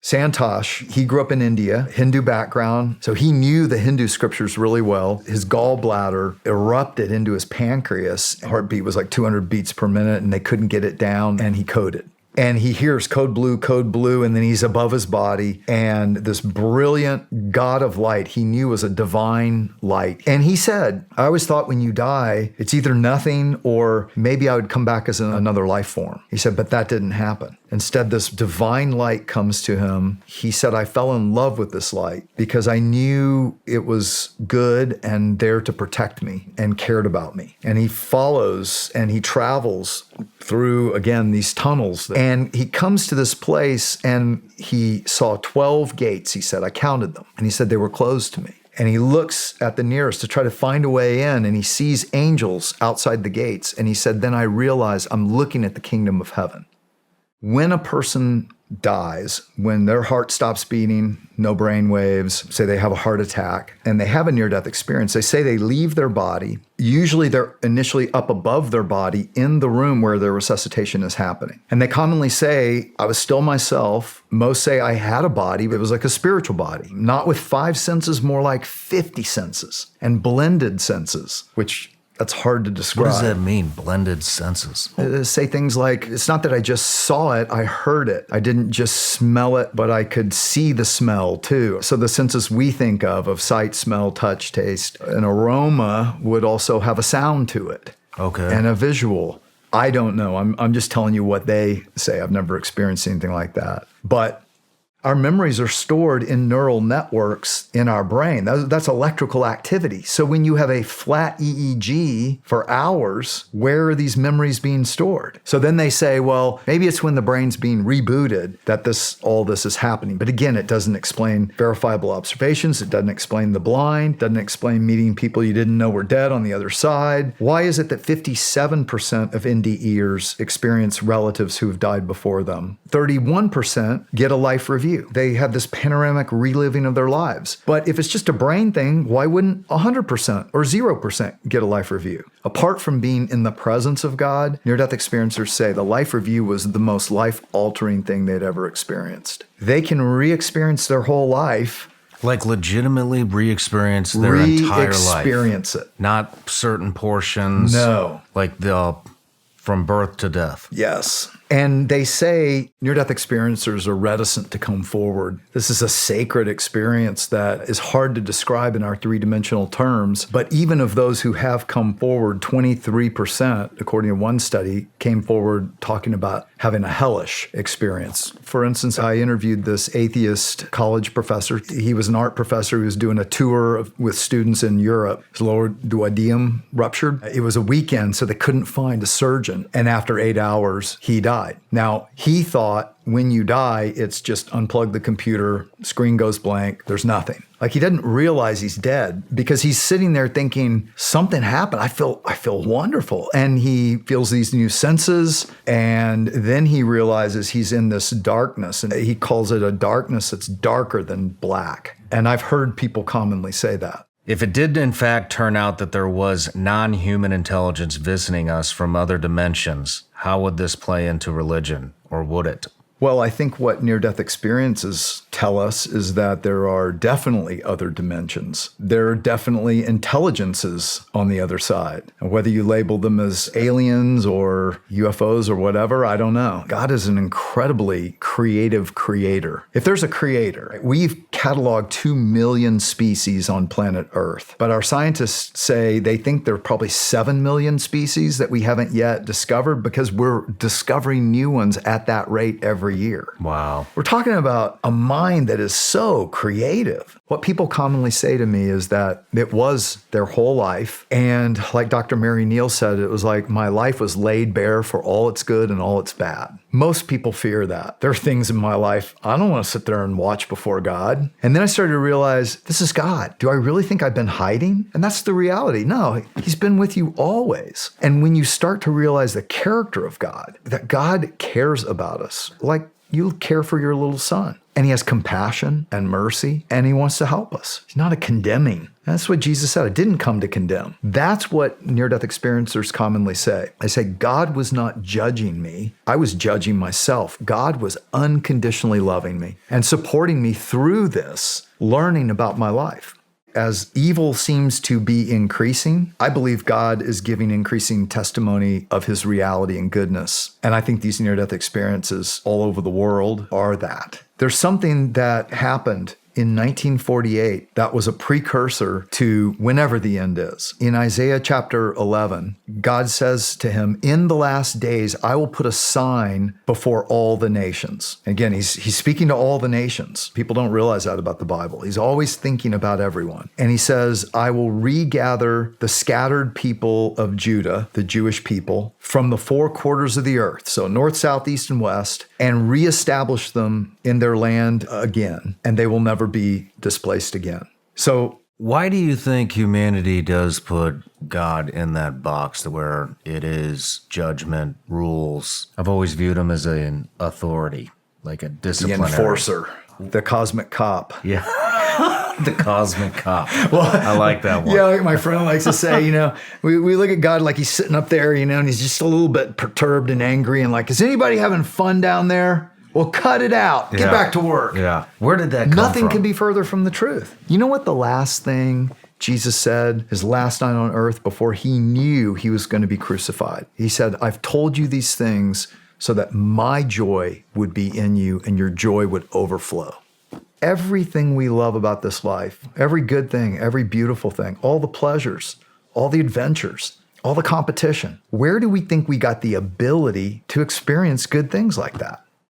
Santosh, he grew up in India, Hindu background, so he knew the Hindu scriptures really well. His gallbladder erupted into his pancreas. Heartbeat was like 200 beats per minute, and they couldn't get it down, and he coded. And he hears code blue, and then he's above his body. And this brilliant God of light, he knew was a divine light. And he said, I always thought when you die, it's either nothing or maybe I would come back as another life form. He said, but that didn't happen. Instead, this divine light comes to him. He said, I fell in love with this light because I knew it was good and there to protect me and cared about me. And he follows and he travels through, again, these tunnels. And he comes to this place and he saw 12 gates. He said, I counted them. And he said, they were closed to me. And he looks at the nearest to try to find a way in, and he sees angels outside the gates. And he said, then I realize I'm looking at the kingdom of heaven. When a person dies, when their heart stops beating, no brain waves, say they have a heart attack, and they have a near-death experience, they say they leave their body. Usually they're initially up above their body in the room where their resuscitation is happening. And they commonly say, I was still myself. Most say I had a body, but it was like a spiritual body, not with 5 senses, more like 50 senses and blended senses, which that's hard to describe. What does that mean, blended senses? Say things like, it's not that I just saw it, I heard it. I didn't just smell it, but I could see the smell too. So the senses we think of sight, smell, touch, taste, an aroma would also have a sound to it. Okay. And a visual. I don't know. I'm just telling you what they say. I've never experienced anything like that. But our memories are stored in neural networks in our brain. That's electrical activity. So when you have a flat EEG for hours, where are these memories being stored? So then they say, well, maybe it's when the brain's being rebooted that all this is happening. But again, it doesn't explain verifiable observations. It doesn't explain the blind. Doesn't explain meeting people you didn't know were dead on the other side. Why is it that 57% of NDEers experience relatives who have died before them? 31% get a life review. They have this panoramic reliving of their lives. But if it's just a brain thing, why wouldn't 100% or 0% get a life review? Apart from being in the presence of God, near-death experiencers say the life review was the most life-altering thing they'd ever experienced. They can re-experience their whole life. Like legitimately re-experience their entire life. Re-experience it. Not certain portions. No. Like from birth to death. Yes. And they say near-death experiencers are reticent to come forward. This is a sacred experience that is hard to describe in our three-dimensional terms. But even of those who have come forward, 23%, according to one study, came forward talking about having a hellish experience. For instance, I interviewed this atheist college professor. He was an art professor who was doing a tour with students in Europe. His lower duodenum ruptured. It was a weekend, so they couldn't find a surgeon. And after 8 hours, he died. Now, he thought when you die, it's just unplug the computer, screen goes blank, there's nothing. Like he doesn't realize he's dead because he's sitting there thinking, something happened. I feel wonderful. And he feels these new senses. And then he realizes he's in this darkness. And he calls it a darkness that's darker than black. And I've heard people commonly say that. If it did in fact turn out that there was non-human intelligence visiting us from other dimensions, how would this play into religion, or would it? Well, I think what near-death experiences tell us is that there are definitely other dimensions. There are definitely intelligences on the other side. And whether you label them as aliens or UFOs or whatever, I don't know. God is an incredibly creative creator. If there's a creator, we've cataloged 2 million species on planet Earth. But our scientists say they think there are probably 7 million species that we haven't yet discovered because we're discovering new ones at that rate every year. Wow. We're talking about a mind that is so creative. What people commonly say to me is that it was their whole life. And like Dr. Mary Neal said, it was like my life was laid bare for all its good and all its bad. Most people fear that. There are things in my life I don't want to sit there and watch before God. And then I started to realize, this is God. Do I really think I've been hiding? And that's the reality. No, he's been with you always. And when you start to realize the character of God, that God cares about us, like you care for your little son. And he has compassion and mercy, and he wants to help us. He's not a condemning. That's what Jesus said. I didn't come to condemn. That's what near-death experiencers commonly say. They say, God was not judging me. I was judging myself. God was unconditionally loving me and supporting me through this, learning about my life. As evil seems to be increasing, I believe God is giving increasing testimony of his reality and goodness. And I think these near-death experiences all over the world are that. There's something that happened in 1948 that was a precursor to whenever the end is. In Isaiah chapter 11, God says to him, in the last days, I will put a sign before all the nations. Again, he's speaking to all the nations. People don't realize that about the Bible. He's always thinking about everyone. And he says, I will regather the scattered people of Judah, the Jewish people, from the four quarters of the earth, so north, south, east, and west, and reestablish them in their land again, and they will never be displaced again. So why do you think humanity does put God in that box to where it is judgment, rules? I've always viewed him as an authority, like a the disciplinary. enforcer, the cosmic cop. Yeah. The cosmic cop. Well, I like that one. Yeah, like my friend likes to say, we look at God like he's sitting up there, and he's just a little bit perturbed and angry and like, is anybody having fun down there? Well, cut it out. Get back to work. Yeah. Where did that come Nothing from? can be further from the truth. You know what the last thing Jesus said his last night on earth before he knew he was going to be crucified? He said, I've told you these things so that my joy would be in you and your joy would overflow. Everything we love about this life, every good thing, every beautiful thing, all the pleasures, all the adventures, all the competition, where do we think we got the ability to experience good things like that?